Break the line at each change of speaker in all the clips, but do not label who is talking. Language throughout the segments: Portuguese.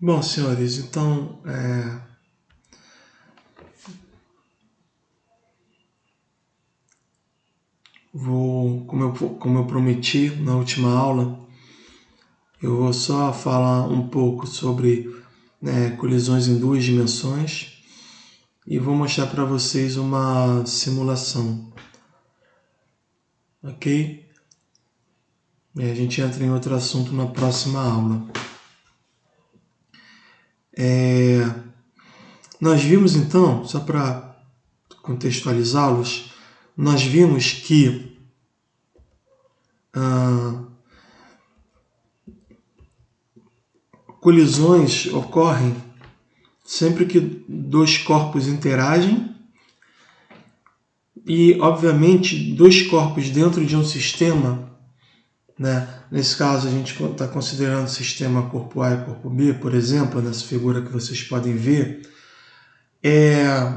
Bom, senhores, então, como eu prometi na última aula, eu vou só falar um pouco sobre colisões em duas dimensões e vou mostrar para vocês uma simulação, ok? E a gente entra em outro assunto na próxima aula. Nós vimos então, só para contextualizá-los, nós vimos que colisões ocorrem sempre que dois corpos interagem e, obviamente, dois corpos dentro de um sistema, né? Nesse caso, a gente está considerando o sistema corpo A e corpo B, por exemplo, nessa figura que vocês podem ver.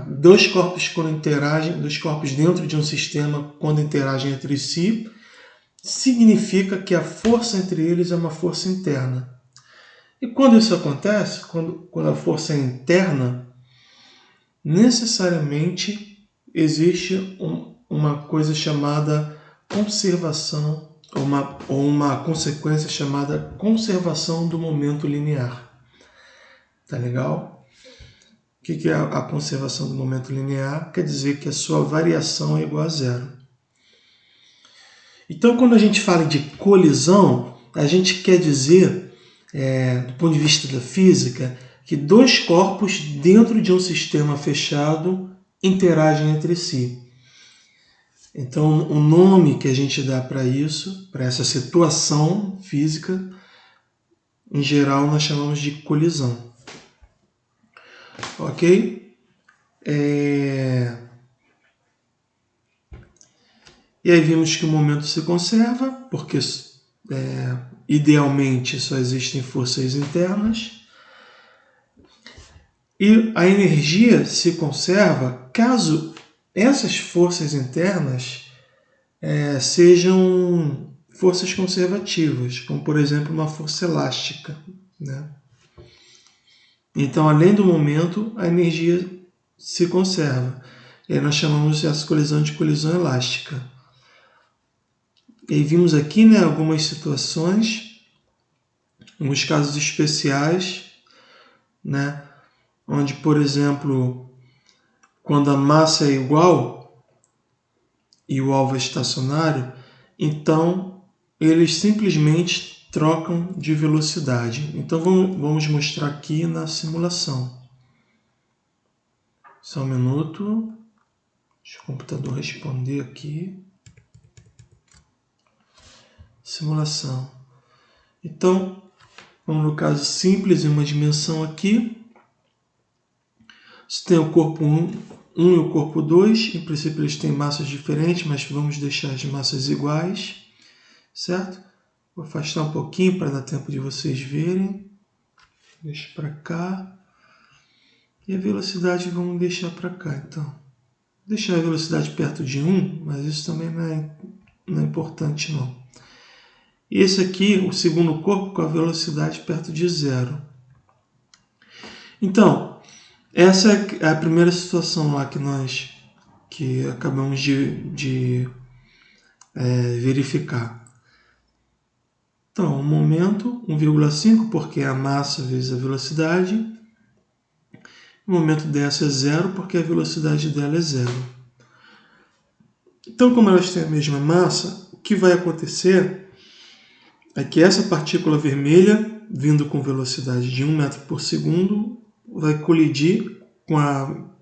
Dois corpos quando interagem, dois corpos dentro de um sistema quando interagem entre si, significa que a força entre eles é uma força interna. E quando isso acontece, quando a força é interna, necessariamente existe uma coisa chamada conservação, ou uma consequência chamada conservação do momento linear. Tá legal? O que é a conservação do momento linear? Quer dizer que a sua variação é igual a zero. Então, quando a gente fala de colisão, a gente quer dizer, do ponto de vista da física, que dois corpos dentro de um sistema fechado interagem entre si. Então, o nome que a gente dá para isso, para essa situação física, em geral nós chamamos de colisão. Ok? E aí vimos que o momento se conserva, porque idealmente só existem forças internas. E a energia se conserva caso essas forças internas sejam forças conservativas, como por exemplo uma força elástica, né? Então, além do momento, a energia se conserva. E aí nós chamamos essa colisão de colisão elástica. E aí vimos aqui, né, algumas situações, alguns casos especiais, né, onde, por exemplo, quando a massa é igual e o alvo é estacionário, então eles simplesmente trocam de velocidade. Então vamos mostrar aqui na simulação. Só um minuto. Deixa o computador responder aqui. Simulação. Então, vamos no caso simples, em uma dimensão aqui. Você tem o corpo 1 e o corpo 2. Em princípio eles têm massas diferentes, mas vamos deixar as massas iguais. Certo? Vou afastar um pouquinho para dar tempo de vocês verem. Deixa para cá. E a velocidade vamos deixar para cá, então. Deixar a velocidade perto de 1, mas isso também não é importante, não. E esse aqui, o segundo corpo, com a velocidade perto de 0. Então, essa é a primeira situação lá que acabamos de verificar. Então, o momento 1,5, porque é a massa vezes a velocidade. O momento dessa é 0, porque a velocidade dela é 0. Então, como elas têm a mesma massa, o que vai acontecer é que essa partícula vermelha, vindo com velocidade de 1 metro por segundo, vai colidir com a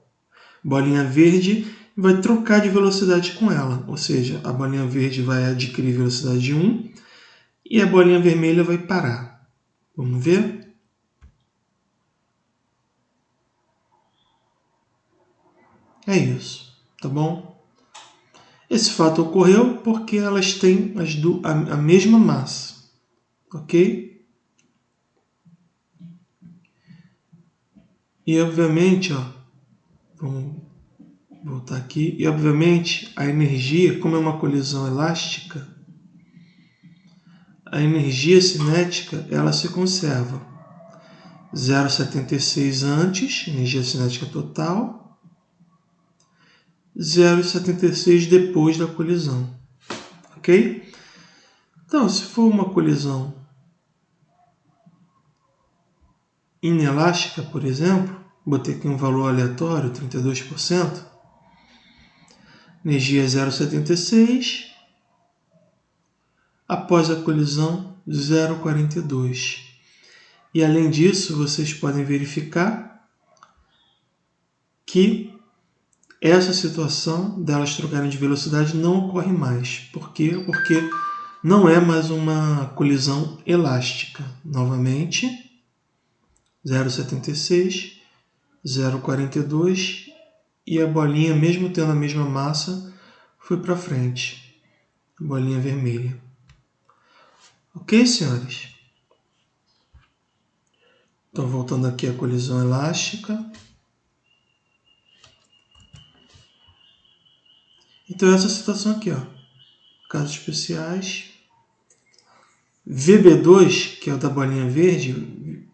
bolinha verde e vai trocar de velocidade com ela. Ou seja, a bolinha verde vai adquirir velocidade de 1 e a bolinha vermelha vai parar. Vamos ver? É isso, tá bom? Esse fato ocorreu porque elas têm a mesma massa, ok? E obviamente, vamos voltar aqui, e obviamente a energia, como é uma colisão elástica, a energia cinética ela se conserva. 0,76 antes, energia cinética total, 0,76 depois da colisão, ok? Então, se for uma colisão inelástica, por exemplo, botei aqui um valor aleatório, 32%, energia 0,76, após a colisão 0,42. E além disso, vocês podem verificar que essa situação delas trocarem de velocidade não ocorre mais. Por quê? Porque não é mais uma colisão elástica. Novamente, 0,76, 0,42 e a bolinha, mesmo tendo a mesma massa, foi para frente. A bolinha vermelha. Ok, senhores? Então, voltando aqui à colisão elástica. Então, essa situação aqui, ó. Casos especiais. VB2, que é o da bolinha verde,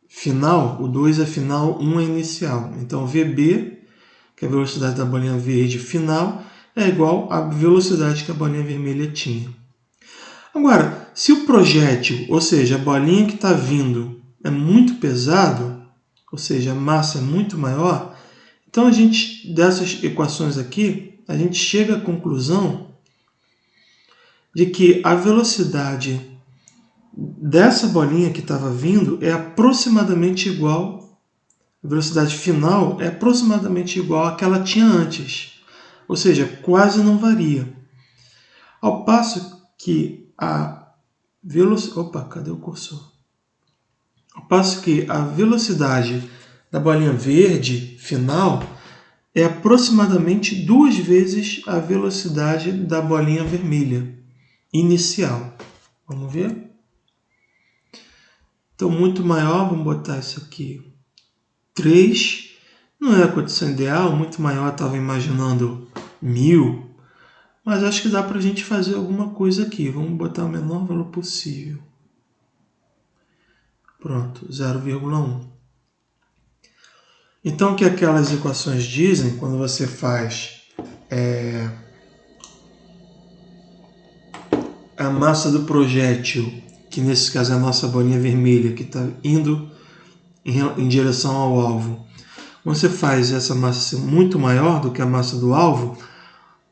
final, o 2 é final, 1 é inicial. Então, VB, que é a velocidade da bolinha verde final, é igual à velocidade que a bolinha vermelha tinha. Agora, se o projétil, ou seja, a bolinha que está vindo, é muito pesado, ou seja, a massa é muito maior, então a gente, dessas equações aqui, a gente chega à conclusão de que a velocidade dessa bolinha que estava vindo é aproximadamente igual, a velocidade final é aproximadamente igual à que ela tinha antes, ou seja, quase não varia. Ao passo que a velocidade... Opa, cadê o cursor? Ao passo que a velocidade da bolinha verde final é aproximadamente 2 vezes a velocidade da bolinha vermelha inicial. Vamos ver? Então, muito maior, vamos botar isso aqui, 3. Não é a condição ideal, muito maior, estava imaginando 1000. Mas acho que dá para a gente fazer alguma coisa aqui. Vamos botar o menor valor possível. Pronto, 0,1. Então, o que aquelas equações dizem, quando você faz a massa do projétil, que nesse caso é a nossa bolinha vermelha, que está indo em direção ao alvo, quando você faz essa massa ser muito maior do que a massa do alvo,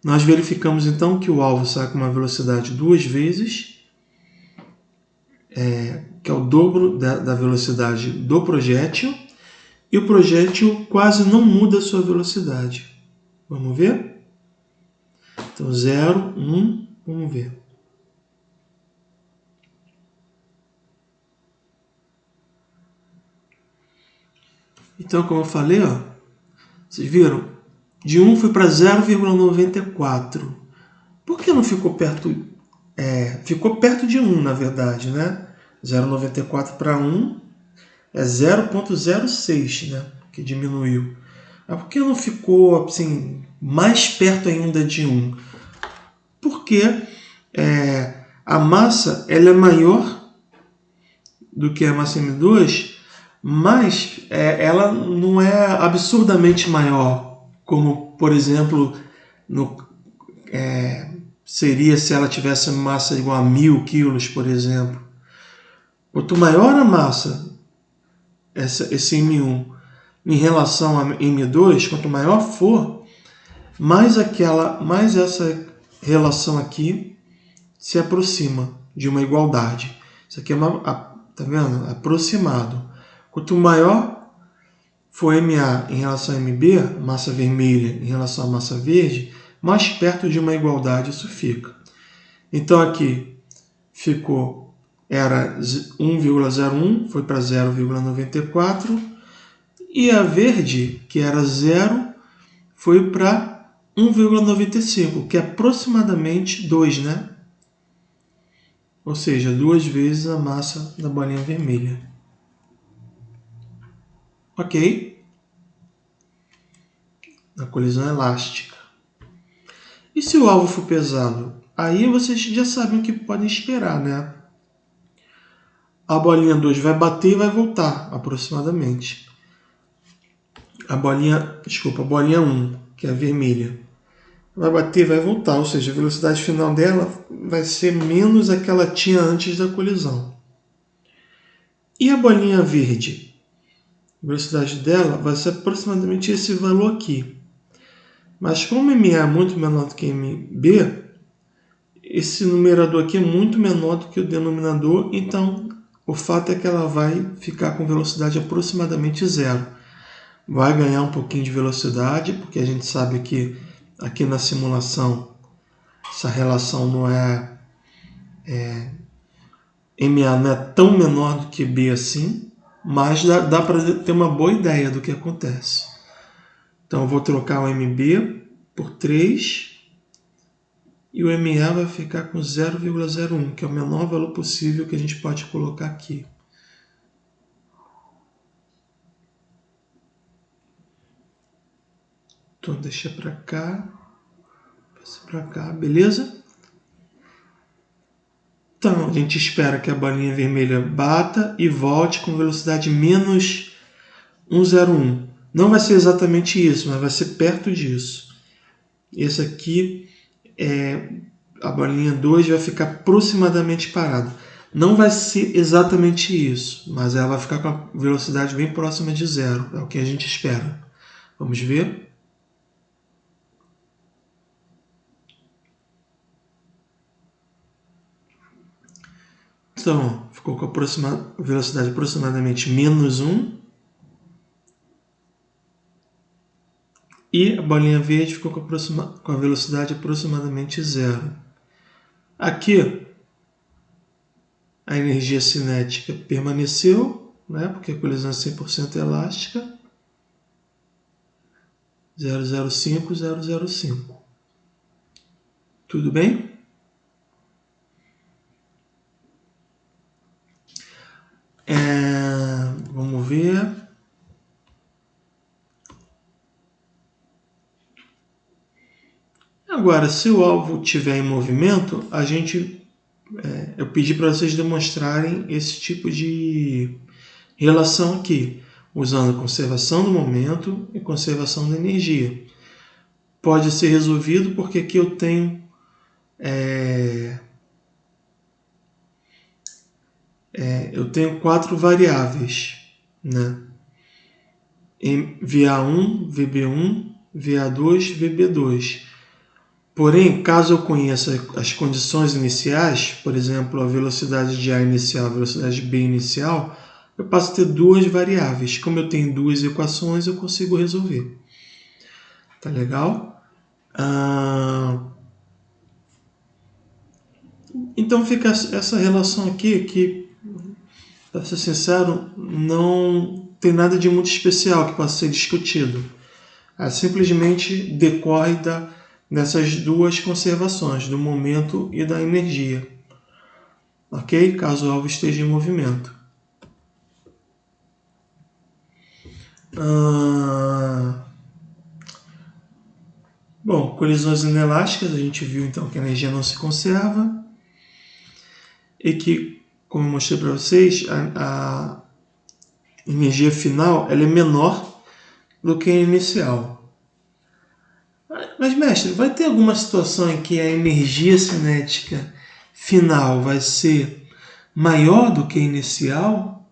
nós verificamos então que o alvo sai com uma velocidade 2 vezes, que é o dobro da velocidade do projétil, e o projétil quase não muda a sua velocidade. Vamos ver? Então, 0, 1, vamos ver. Então, como eu falei, ó, vocês viram? De 1 foi para 0,94. Por que não ficou perto? Ficou perto de 1, na verdade, né? 0,94 para 1 é 0,06, né? Que diminuiu. Mas por que não ficou assim, mais perto ainda de 1? Porque a massa ela é maior do que a massa M2, mas ela não é absurdamente maior, como, por exemplo, seria se ela tivesse massa igual a 1000 quilos, por exemplo. Quanto maior a massa, esse M1, em relação a M2, quanto maior for, mais essa relação aqui se aproxima de uma igualdade. Isso aqui é tá vendo? Aproximado. Quanto maior for MA em relação a MB, massa vermelha em relação à massa verde, mais perto de uma igualdade isso fica. Então aqui era 1,01, foi para 0,94, e a verde, que era 0, foi para 1,95, que é aproximadamente 2, né? Ou seja, 2 vezes a massa da bolinha vermelha. Ok? Na colisão elástica. E se o alvo for pesado? Aí vocês já sabem o que podem esperar, né? a bolinha 2 vai bater e vai voltar, aproximadamente. A bolinha 1, que é a vermelha, vai bater e vai voltar, ou seja, a velocidade final dela vai ser menos a que ela tinha antes da colisão. E a bolinha verde? A velocidade dela vai ser aproximadamente esse valor aqui. Mas como MA é muito menor do que MB, esse numerador aqui é muito menor do que o denominador, então o fato é que ela vai ficar com velocidade aproximadamente zero. Vai ganhar um pouquinho de velocidade, porque a gente sabe que aqui na simulação essa relação não MA não é tão menor do que B assim, mas dá para ter uma boa ideia do que acontece. Então eu vou trocar o MB por 3 e o MA vai ficar com 0,01, que é o menor valor possível que a gente pode colocar aqui. Então deixa para cá, passa para cá, beleza? Então a gente espera que a bolinha vermelha bata e volte com velocidade menos 1,01. Não vai ser exatamente isso, mas vai ser perto disso. Esse aqui a bolinha 2 vai ficar aproximadamente parada. Não vai ser exatamente isso, mas ela vai ficar com a velocidade bem próxima de zero. É o que a gente espera. Vamos ver? Então, ficou com a velocidade aproximadamente menos 1. E a bolinha verde ficou com a velocidade aproximadamente zero. Aqui, a energia cinética permaneceu, né, porque a colisão é 100% elástica. 005, 005. Tudo bem? Vamos ver. Agora, se o alvo estiver em movimento, eu pedi para vocês demonstrarem esse tipo de relação aqui, usando conservação do momento e conservação da energia. Pode ser resolvido porque aqui eu tenho eu tenho 4 variáveis, né? VA1, VB1, VA2, VB2. Porém, caso eu conheça as condições iniciais, por exemplo, a velocidade de A inicial e a velocidade de B inicial, eu passo a ter 2 variáveis. Como eu tenho 2 equações, eu consigo resolver. Tá legal? Então fica essa relação aqui que, para ser sincero, não tem nada de muito especial que possa ser discutido. Simplesmente decorre dessas duas conservações, do momento e da energia. Ok? Caso o alvo esteja em movimento. Bom, colisões inelásticas, a gente viu então que a energia não se conserva e que, como eu mostrei para vocês, a energia final ela é menor do que a inicial. Mas, mestre, vai ter alguma situação em que a energia cinética final vai ser maior do que a inicial?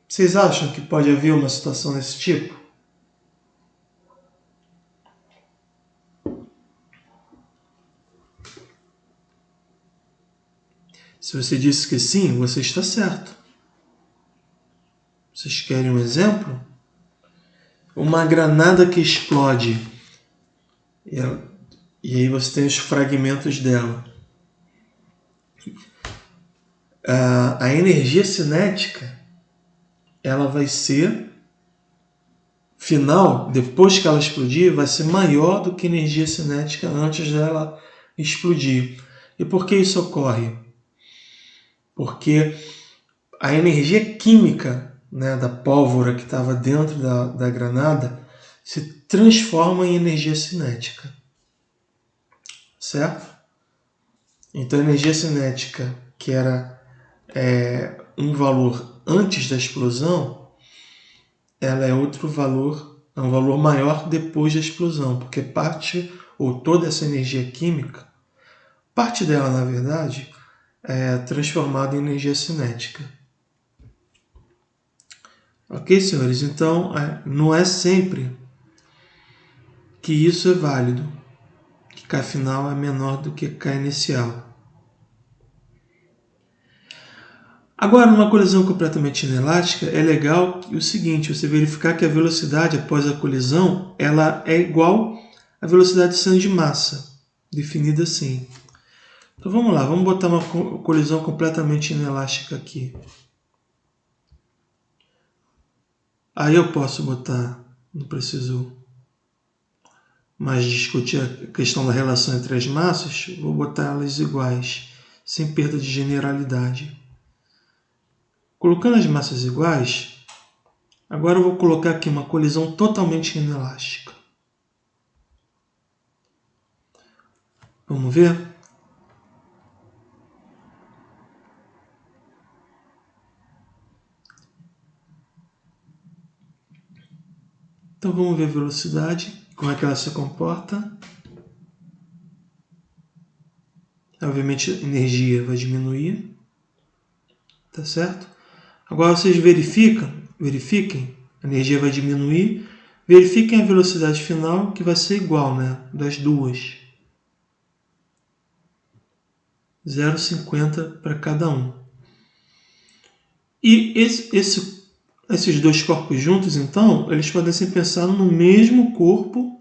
Vocês acham que pode haver uma situação desse tipo? Se você disse que sim, você está certo. Vocês querem um exemplo? Uma granada que explode e aí você tem os fragmentos dela. A energia cinética ela vai ser final, depois que ela explodir, vai ser maior do que a energia cinética antes dela explodir. E por que isso ocorre? Porque a energia química, né, da pólvora que estava dentro da granada se transforma em energia cinética. Certo? Então a energia cinética que era um valor antes da explosão, ela é outro valor, é um valor maior depois da explosão, porque parte, ou toda essa energia química, parte dela, na verdade, é transformada em energia cinética. Ok, senhores? Então, não é sempre que isso é válido, que K final é menor do que K inicial. Agora, numa colisão completamente inelástica, é legal o seguinte, você verificar que a velocidade após a colisão ela é igual à velocidade de centro de massa, definida assim. Então vamos lá, vamos botar uma colisão completamente inelástica aqui. Aí eu posso botar, não preciso mais discutir a questão da relação entre as massas, vou botar elas iguais, sem perda de generalidade. Colocando as massas iguais, agora eu vou colocar aqui uma colisão totalmente inelástica. Vamos ver? Então vamos ver a velocidade, como é que ela se comporta. Obviamente a energia vai diminuir, tá certo? Agora vocês verifiquem, a energia vai diminuir, verifiquem a velocidade final que vai ser igual, né, das duas. 0,50 para cada um. E esses dois corpos juntos, então, eles podem ser pensados no mesmo corpo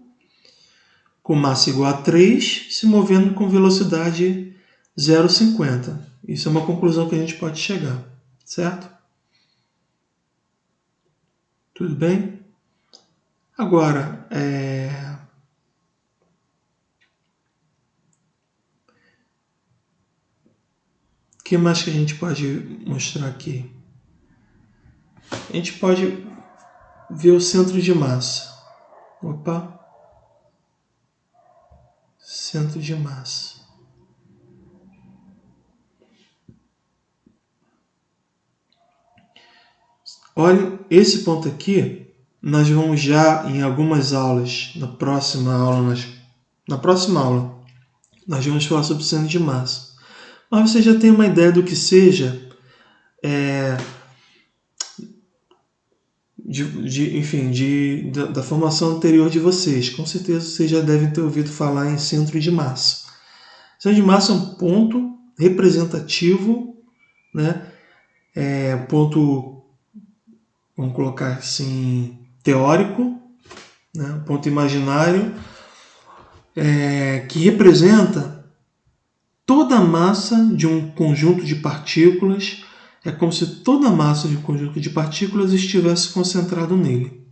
com massa igual a 3, se movendo com velocidade 0,50. Isso é uma conclusão que a gente pode chegar, certo? Tudo bem? Agora, o que mais que a gente pode mostrar aqui? A gente pode ver o centro de massa. Opa! Centro de massa. Olha, esse ponto aqui, nós vamos já em algumas aulas, na próxima aula, nós vamos falar sobre centro de massa. Mas você já tem uma ideia do que seja, da formação anterior de vocês. Com certeza vocês já devem ter ouvido falar em centro de massa. Centro de massa é um ponto representativo, né? Ponto, vamos colocar assim, teórico, né? Ponto imaginário, que representa toda a massa de um conjunto de partículas. É como se toda a massa de um conjunto de partículas estivesse concentrado nele.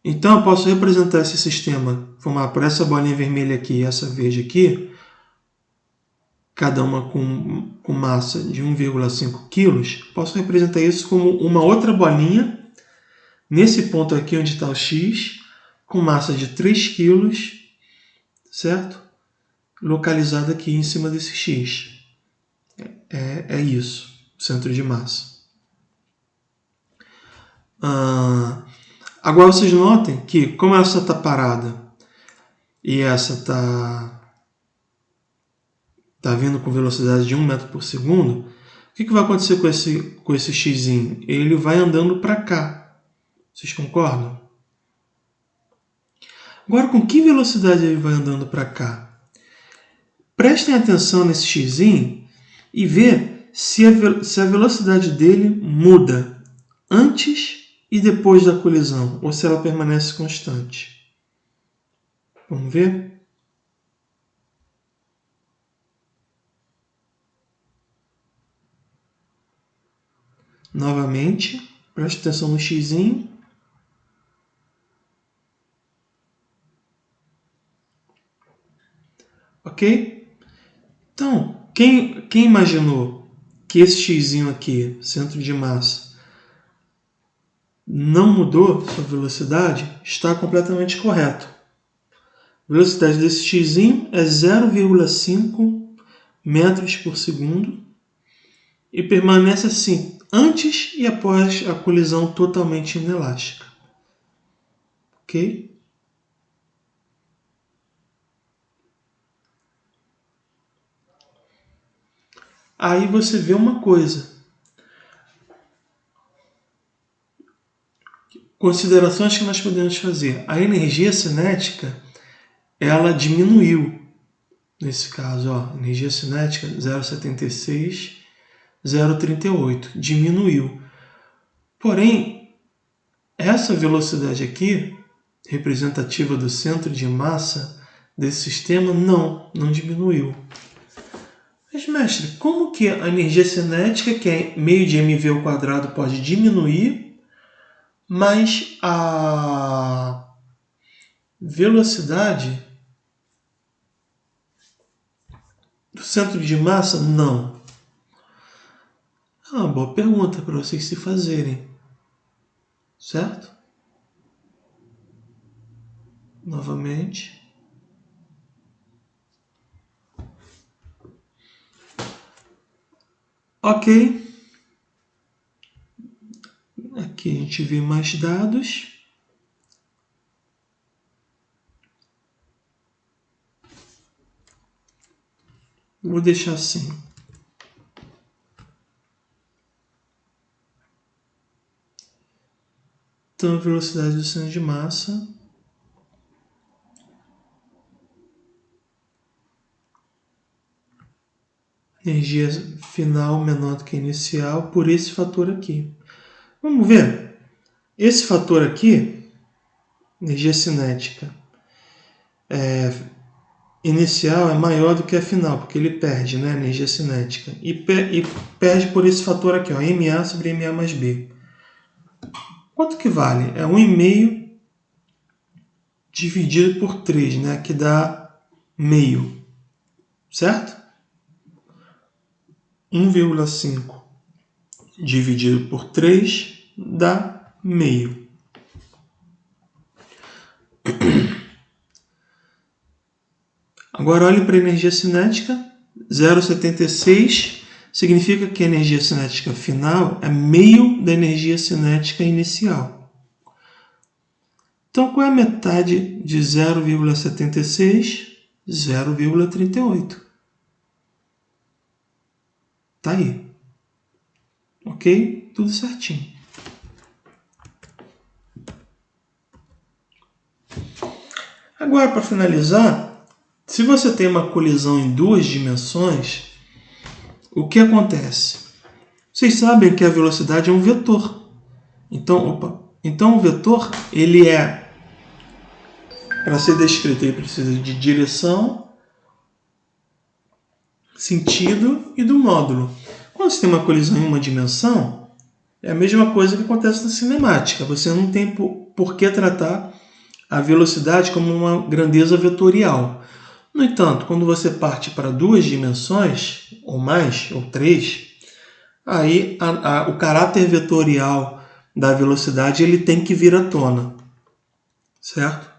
Então eu posso representar esse sistema, formado por essa bolinha vermelha aqui e essa verde aqui, cada uma com massa de 1,5 kg. Posso representar isso como uma outra bolinha, nesse ponto aqui onde está o X, com massa de 3 kg, certo? Localizada aqui em cima desse X. É isso, centro de massa. Agora vocês notem que, como essa está parada e essa está vindo com velocidade de 1 metro por segundo, o que vai acontecer com esse xzinho? Ele vai andando para cá. Vocês concordam? Agora, com que velocidade ele vai andando para cá? Prestem atenção nesse xzinho e vê se a velocidade dele muda antes e depois da colisão, ou se ela permanece constante. Vamos ver? Novamente, preste atenção no xzinho. Ok? Então, quem imaginou que esse xzinho aqui, centro de massa, não mudou sua velocidade, está completamente correto. A velocidade desse xzinho é 0,5 metros por segundo e permanece assim antes e após a colisão totalmente inelástica. Ok? Aí você vê uma coisa. Considerações que nós podemos fazer. A energia cinética, ela diminuiu. Nesse caso, ó, energia cinética 0,76, 0,38. Diminuiu. Porém, essa velocidade aqui, representativa do centro de massa desse sistema, não diminuiu. Mas, mestre, como que a energia cinética, que é meio de mv ao quadrado, pode diminuir, mas a velocidade do centro de massa, não? É uma boa pergunta para vocês se fazerem. Certo? Novamente. Ok. Aqui a gente vê mais dados. Vou deixar assim. Então, a velocidade do centro de massa energia final menor do que inicial por esse fator aqui. Vamos ver. Esse fator aqui, energia cinética, inicial é maior do que a final, porque ele perde, né, energia cinética. E perde por esse fator aqui, ó, MA sobre MA mais B. Quanto que vale? É 1,5 dividido por 3, né, que dá meio. Certo? 1,5 dividido por 3 dá meio. Agora olhe para a energia cinética, 0,76 significa que a energia cinética final é meio da energia cinética inicial. Então, qual é a metade de 0,76? 0,38. Tá aí. Ok? Tudo certinho. Agora, para finalizar, se você tem uma colisão em duas dimensões, o que acontece? Vocês sabem que a velocidade é um vetor. Então o vetor, ele para ser descrito, ele precisa de direção, sentido e do módulo. Quando você tem uma colisão em uma dimensão, é a mesma coisa que acontece na cinemática. Você não tem por que tratar a velocidade como uma grandeza vetorial. No entanto, quando você parte para duas dimensões, ou mais, ou três, aí o caráter vetorial da velocidade ele tem que vir à tona. Certo?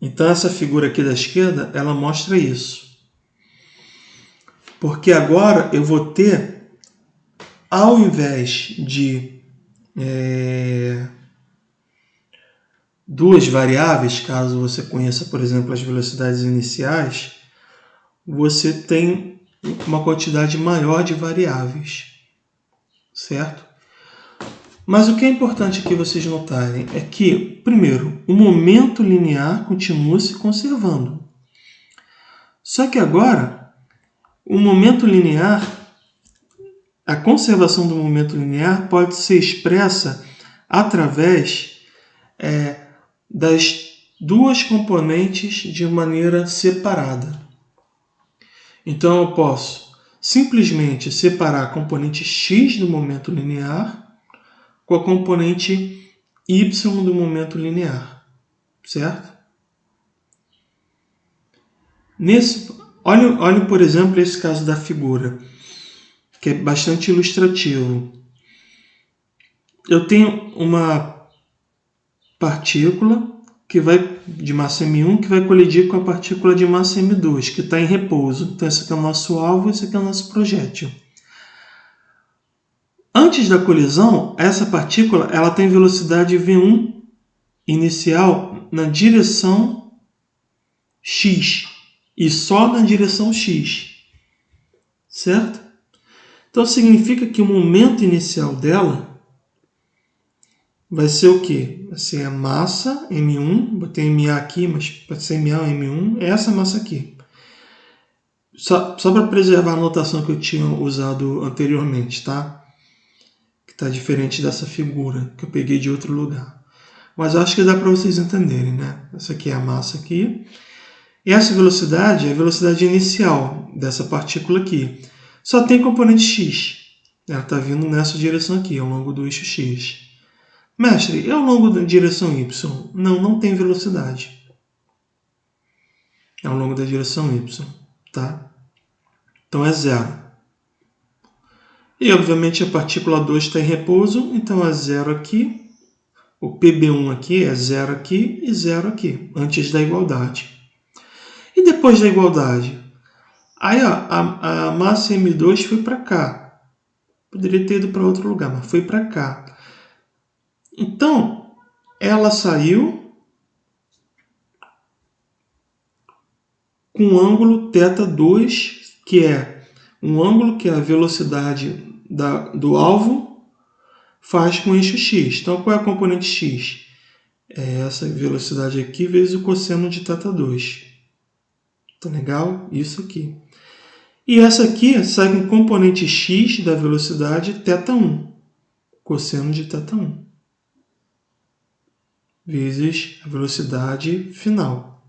Então essa figura aqui da esquerda, ela mostra isso. Porque agora eu vou ter, ao invés de duas variáveis, caso você conheça, por exemplo, as velocidades iniciais, você tem uma quantidade maior de variáveis, certo? Mas o que é importante aqui vocês notarem é que, primeiro, o momento linear continua se conservando. Só que agora, o momento linear, a conservação do momento linear pode ser expressa através das duas componentes de maneira separada. Então eu posso simplesmente separar a componente x do momento linear com a componente y do momento linear, certo? Olhe, por exemplo, esse caso da figura, que é bastante ilustrativo. Eu tenho uma partícula de massa M1 que vai colidir com a partícula de massa M2, que está em repouso. Então, esse aqui é o nosso alvo, esse aqui é o nosso projétil. Antes da colisão, essa partícula ela tem velocidade V1 inicial na direção x, e só na direção x, certo? Então, significa que o momento inicial dela vai ser o quê? Vai ser a massa M1, botei MA aqui, mas pode ser MA ou M1, é essa massa aqui. Só para preservar a notação que eu tinha usado anteriormente, tá? Que está diferente dessa figura que eu peguei de outro lugar. Mas acho que dá para vocês entenderem, né? Essa aqui é a massa aqui. E essa velocidade é a velocidade inicial dessa partícula aqui. Só tem componente x. Ela está vindo nessa direção aqui, ao longo do eixo x. Mestre, e ao longo da direção y? Não tem velocidade. É ao longo da direção y, tá? Então é zero. E, obviamente, a partícula 2 está em repouso, então é zero aqui. O PB1 aqui é zero aqui e zero aqui, antes da igualdade. E depois da igualdade? Aí, ó, a massa M2 foi para cá. Poderia ter ido para outro lugar, mas foi para cá. Então, ela saiu com um ângulo θ2, que é um ângulo que a velocidade do alvo faz com o eixo x. Então, qual é a componente x? É essa velocidade aqui vezes o cosseno de θ2. Tá legal? Isso aqui. E essa aqui sai com componente x da velocidade θ1, cosseno de θ1, vezes a velocidade final.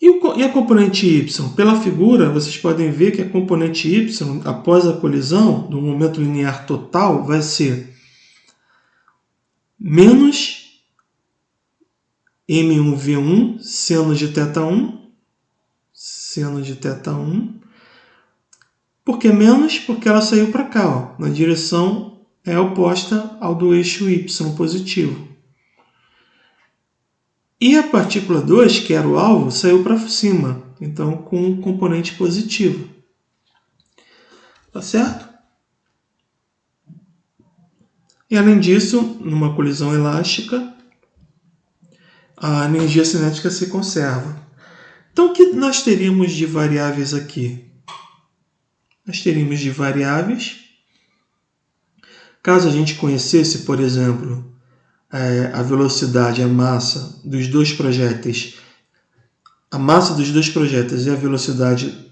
E a componente y? Pela figura, vocês podem ver que a componente y, após a colisão, do momento linear total, vai ser menos M1V1 seno de θ1, Por que menos? Porque ela saiu para cá, ó, na direção oposta ao do eixo y positivo. E a partícula 2, que era o alvo, saiu para cima, então com um componente positivo. Tá certo? E além disso, numa colisão elástica, a energia cinética se conserva. Então, o que nós teríamos de variáveis aqui? Nós teríamos de variáveis. Caso a gente conhecesse, por exemplo, a velocidade, a massa dos dois projéteis, a massa e a velocidade,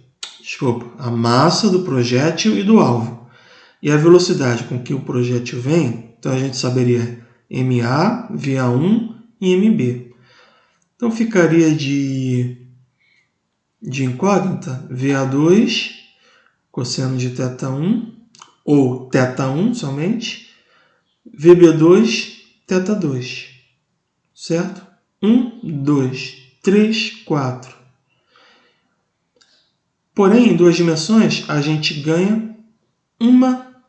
a massa do projétil e do alvo, e a velocidade com que o projétil vem, então a gente saberia MA, VA1 e MB. Então ficaria de incógnita VA2, cosseno de θ1, ou θ1 somente, VB2, θ2, certo? 1, 2, 3, 4. Porém, em duas dimensões, a gente ganha uma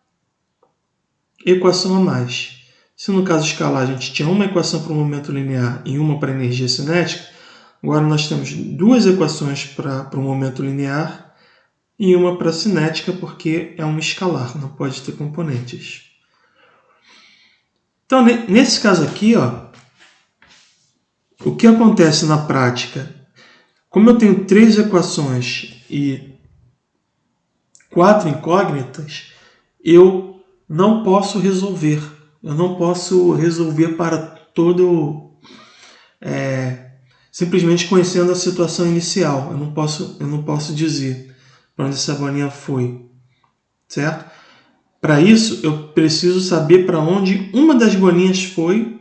equação a mais. Se no caso escalar a gente tinha uma equação para o momento linear e uma para a energia cinética, agora nós temos duas equações para o momento linear e uma para a cinética, porque é um escalar, não pode ter componentes. Então, nesse caso aqui, ó, o que acontece na prática? Como eu tenho 3 equações e 4 incógnitas, eu não posso resolver. Eu não posso resolver para todo... simplesmente conhecendo a situação inicial. Eu não posso dizer para onde essa bolinha foi. Certo? Para isso, eu preciso saber para onde uma das bolinhas foi.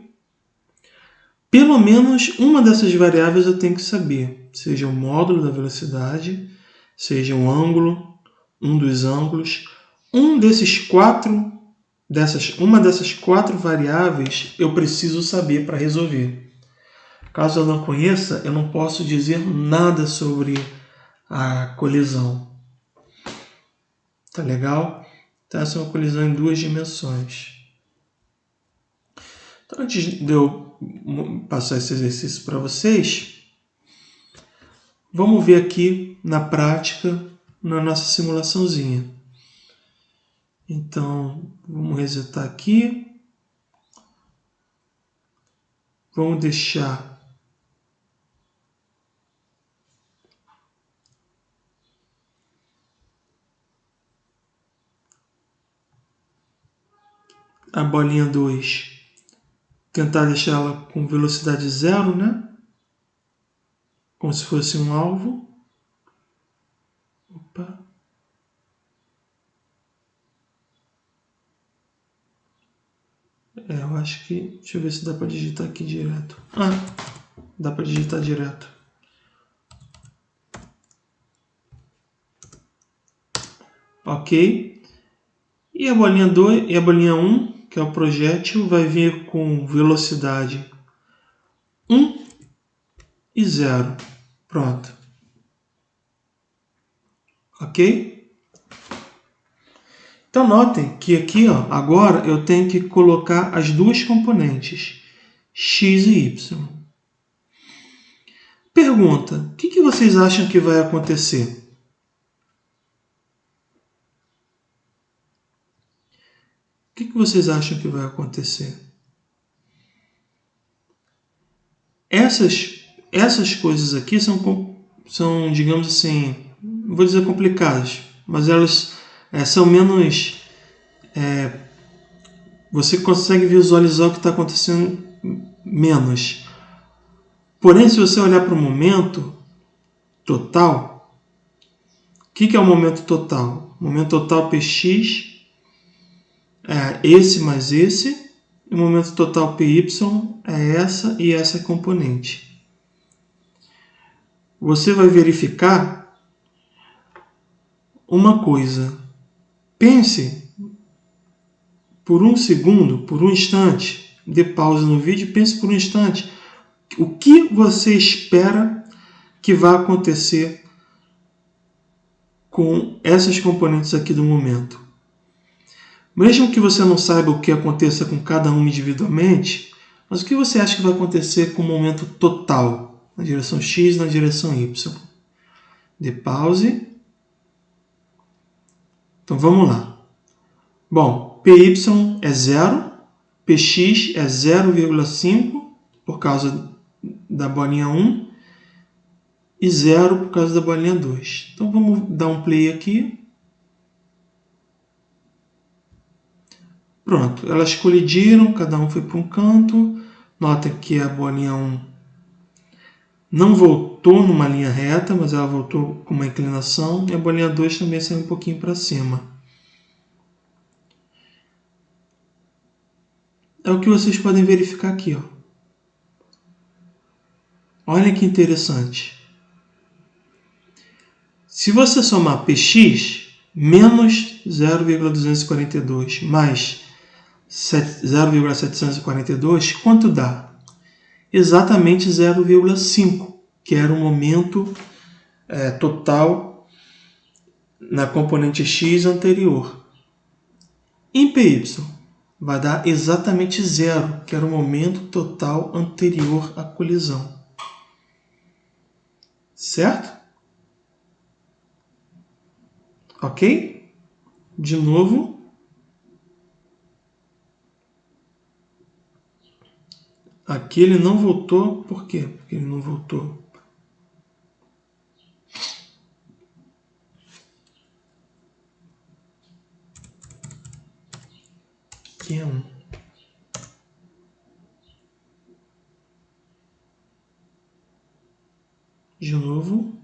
Pelo menos uma dessas variáveis eu tenho que saber. Seja o módulo da velocidade, seja o ângulo, um dos ângulos. Uma dessas 4 variáveis eu preciso saber para resolver. Caso eu não conheça, eu não posso dizer nada sobre a colisão. Tá legal? Então, essa é uma colisão em 2 dimensões. Então, antes de eu passar esse exercício para vocês, vamos ver aqui na prática, na nossa simulaçãozinha. Então, vamos resetar aqui. Vamos deixar a bolinha 2, tentar deixar ela com velocidade 0, né? Como se fosse um alvo. Opa. Eu acho que... Deixa eu ver se dá para digitar aqui direto. Dá para digitar direto. Ok. E a bolinha 2 e a bolinha 1, que é o projétil, vai vir com velocidade 1 e 0. Pronto. Ok? Então notem que aqui, agora eu tenho que colocar as duas componentes, x e y. Pergunta, o que vocês acham que vai acontecer? O que vocês acham que vai acontecer? Essas coisas aqui são, digamos assim, não vou dizer complicadas, mas elas são menos... você consegue visualizar o que está acontecendo menos. Porém, se você olhar para o momento total, o que é o momento total? O momento total px é esse mais esse, e o momento total py é essa e essa componente. Você vai verificar uma coisa. Pense por um segundo, por um instante, dê pausa no vídeo e pense por um instante o que você espera que vai acontecer com essas componentes aqui do momento. Mesmo que você não saiba o que aconteça com cada uma individualmente, mas o que você acha que vai acontecer com o momento total, na direção x e na direção y? Dê pause. Então vamos lá. Bom, py é 0, px é 0,5 por causa da bolinha 1 e 0 por causa da bolinha 2. Então vamos dar um play aqui. Pronto, elas colidiram, cada um foi para um canto. Nota que a bolinha 1 não voltou numa linha reta, mas ela voltou com uma inclinação. E a bolinha 2 também saiu um pouquinho para cima. É o que vocês podem verificar aqui. Olha que interessante. Se você somar px menos 0,242 mais 0,742, quanto dá? Exatamente 0,5, que era o momento total na componente x anterior. Em py, vai dar exatamente 0, que era o momento total anterior à colisão. Certo? Ok? De novo. Aqui ele não voltou. Por quê? Porque ele não voltou. Aqui é 1. De novo.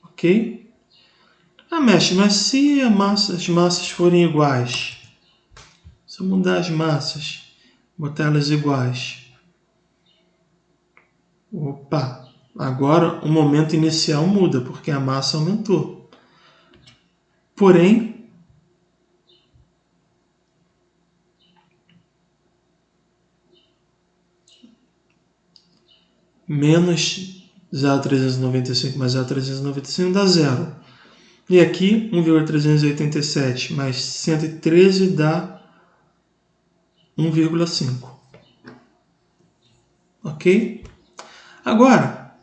Ok? Mestre, mas se as massas forem iguais, se eu mudar as massas, botar elas iguais, opa, agora o momento inicial muda, porque a massa aumentou. Porém, menos 0,395 mais 0,395 dá 0. E aqui, 1,387 mais 113 dá 1,5. Ok? Agora,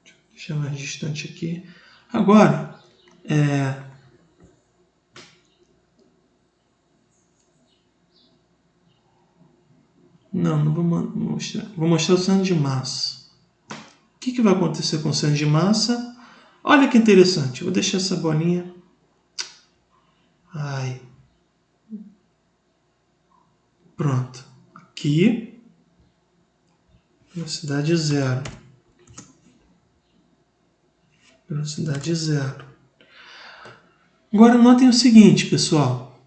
deixa eu deixar mais distante aqui. Agora, não vou mostrar. Vou mostrar o centro de massa. O que vai acontecer com o centro de massa? Olha que interessante. Vou deixar essa bolinha. Ai. Pronto. Aqui, velocidade 0. Velocidade 0. Agora notem o seguinte, pessoal.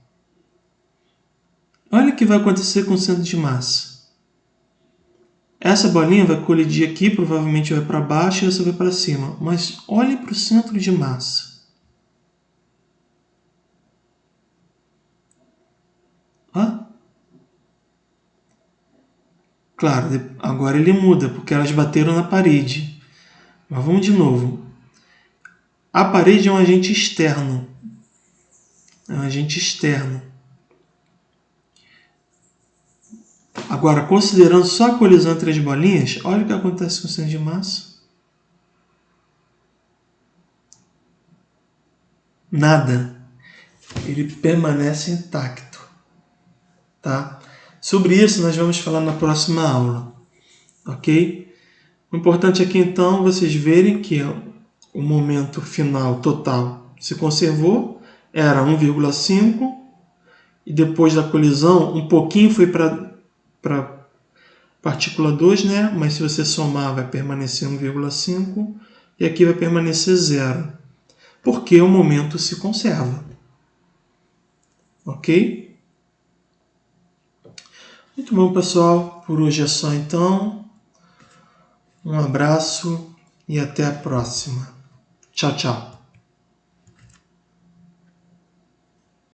Olha o que vai acontecer com o centro de massa. Essa bolinha vai colidir aqui, provavelmente vai para baixo e essa vai para cima. Mas olhe para o centro de massa. Hã? Claro, agora ele muda, porque elas bateram na parede. Mas vamos de novo. A parede é um agente externo. É um agente externo. Agora, considerando só a colisão entre as bolinhas, olha o que acontece com o centro de massa. Nada. Ele permanece intacto. Tá? Sobre isso nós vamos falar na próxima aula. Ok? O importante aqui então é vocês verem que o momento final total se conservou, era 1,5, e depois da colisão um pouquinho foi para partícula 2, né? Mas se você somar vai permanecer 1,5 e aqui vai permanecer 0, porque o momento se conserva. Ok? Muito bom, pessoal. Por hoje é só então. Um abraço e até a próxima. Tchau, tchau.